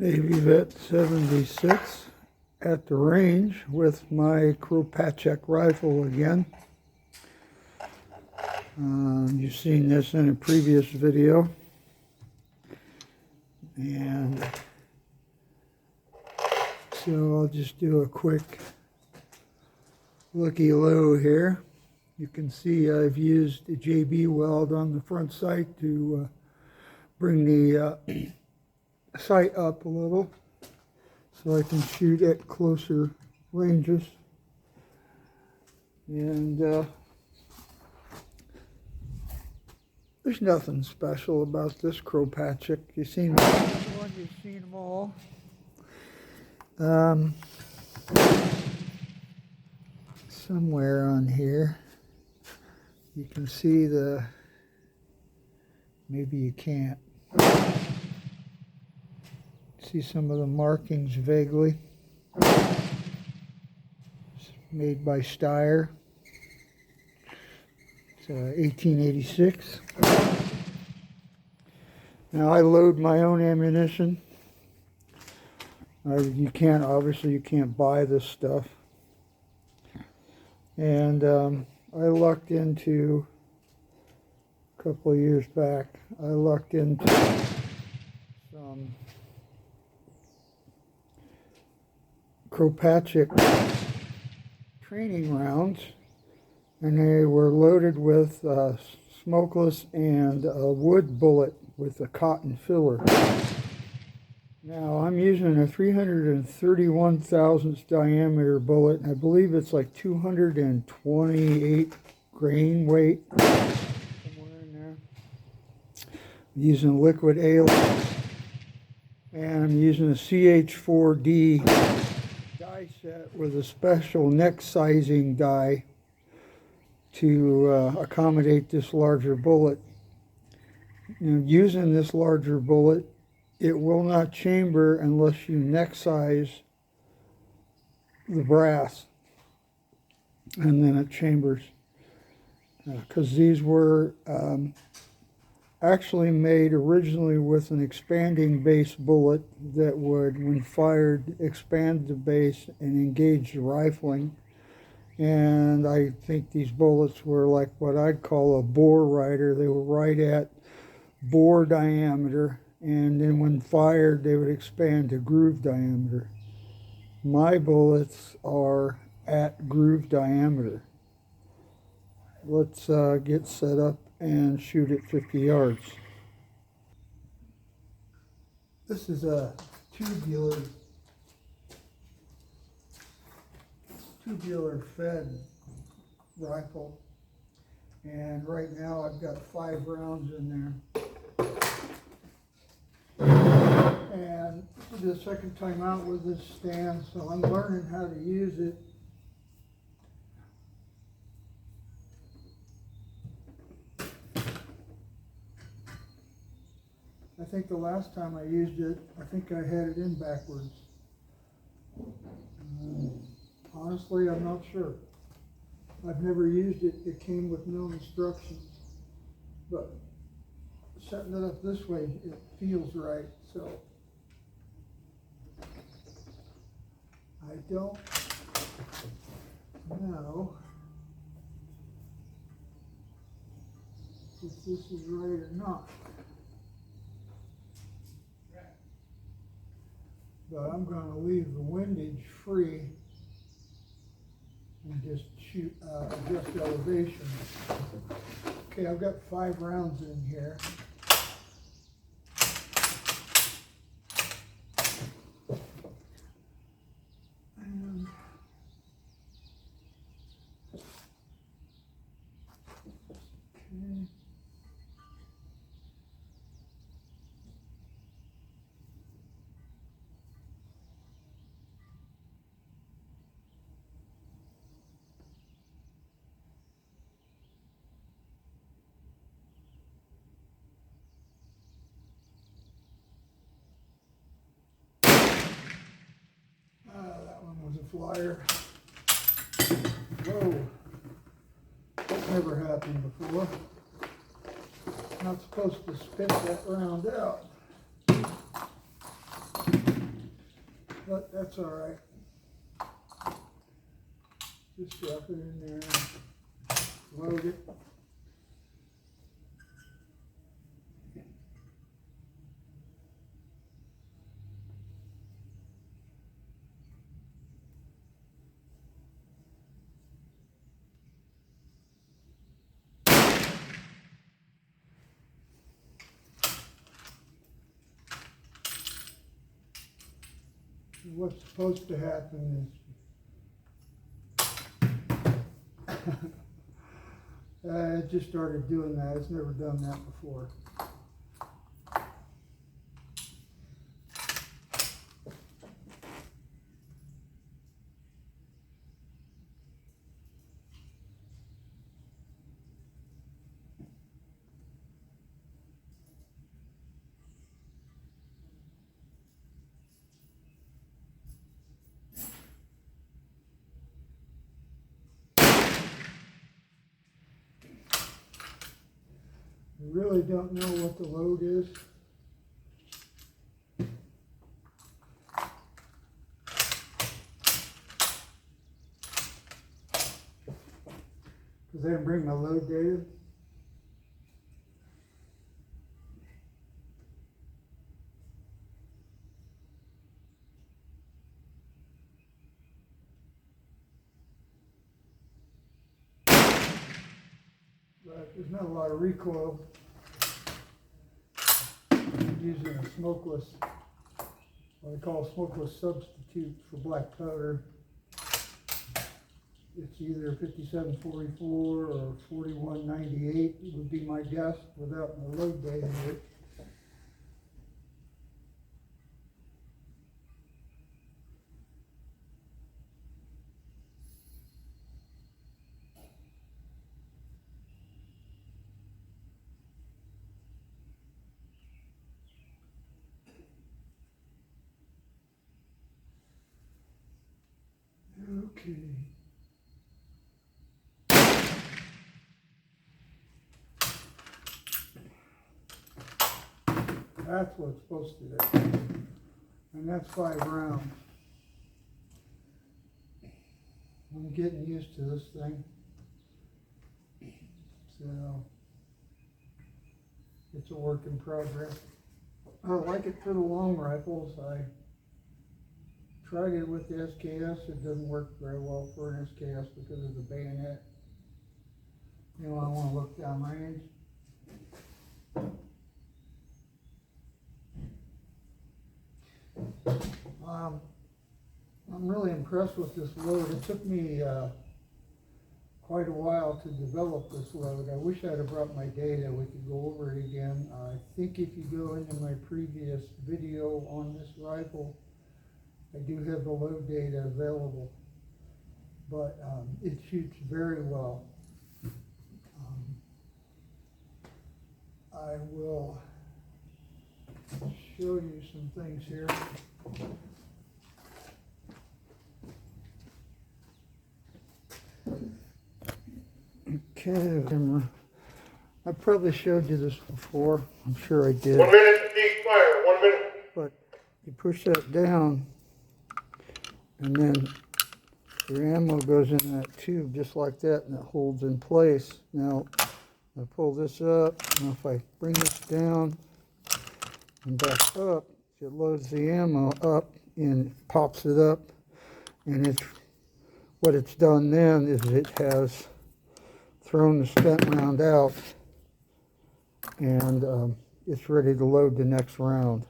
Navy Vet 76 at the range with my Kropatcheck rifle again. You've seen this in a previous video, and so I'll just do a quick looky-loo here. You can see I've used a JB weld on the front sight to bring the sight up a little so I can shoot at closer ranges. And there's nothing special about this Kropatcheck. You've seen one, you've seen them all. Somewhere on here you can see the, maybe you can't see some of the markings vaguely. It's made by Steyr. It's 1886. Now I load my own ammunition. Obviously you can't buy this stuff. And I lucked into, a couple of years back, I lucked into some Kropatcheck training rounds, and they were loaded with smokeless and a wood bullet with a cotton filler. Now I'm using a 331 thousandths diameter bullet, and I believe it's like 228 grain weight, somewhere in there. I'm using liquid alum, and I'm using a CH4D die set with a special neck sizing die to accommodate this larger bullet. Now, using this larger bullet, it will not chamber unless you neck size the brass, and then it chambers. Because these were actually made originally with an expanding base bullet that would, when fired, expand the base and engage the rifling. And I think these bullets were like what I'd call a bore rider. They were right at bore diameter, and then when fired they would expand to groove diameter. My bullets are at groove diameter. Let's get set up and shoot at 50 yards. This is a tubular fed rifle, and right now I've got 5 rounds in there. And this is the second time out with this stand, so I'm learning how to use it. I think the last time I used it, I think I had it in backwards. Honestly, I'm not sure. I've never used it. It came with no instructions. But setting it up this way, it feels right. So I don't know if this is right or not. But I'm going to leave the windage free and just shoot, adjust elevation. Okay, I've got 5 rounds in here. And okay. That one was a flyer. Whoa. That's never happened before. Not supposed to spit that round out. but that's all right. Just drop it in there, load it. What's supposed to happen is it just started doing that. It's never done that before. I really don't know what the load is. Because they didn't bring my load data. But there's not a lot of recoil. I'm using a smokeless, what I call a smokeless substitute for black powder. It's either 5744 or 4198 would be my guess without my load data in it. Okay. That's what it's supposed to do. And that's 5 rounds. I'm getting used to this thing. So it's a work in progress. I like it for the long rifles. I tried it with the SKS. It doesn't work very well for an SKS because of the bayonet. You know, I want to look down range. I'm really impressed with this load. It took me quite a while to develop this load. I wish I'd have brought my data. We could go over it again. I think if you go into my previous video on this rifle, I do have the load data available, but it shoots very well. I will show you some things here. Okay, I probably showed you this before. I'm sure I did. 1 minute to cease fire. 1 minute. But you push that down, and then your ammo goes in that tube just like that, and it holds in place. Now, I pull this up, and if I bring this down and back up, it loads the ammo up and pops it up, and it's what it's done then is it has thrown the spent round out, and it's ready to load the next round.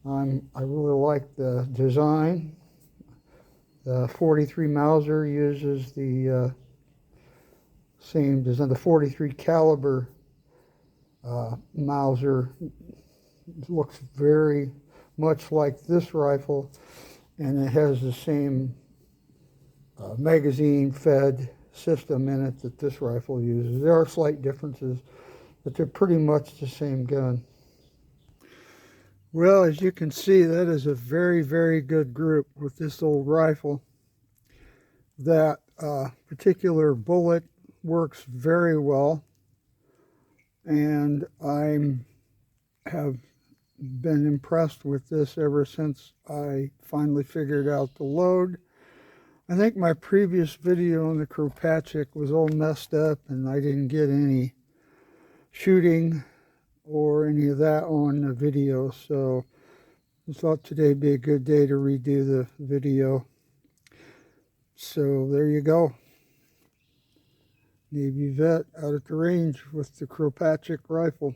I really like the design. The 43 Mauser uses the same design. The 43 caliber Mauser looks very much like this rifle, and it has the same magazine fed system in it that this rifle uses. There are slight differences, but they're pretty much the same gun. Well, as you can see, that is a very, very good group with this old rifle. That particular bullet works very well, and I have been impressed with this ever since I finally figured out the load. I think my previous video on the Kropatcheck was all messed up and I didn't get any shooting or any of that on the video, so I thought today would be a good day to redo the video. So there you go. Navy vet out at the range with the Kropatcheck rifle.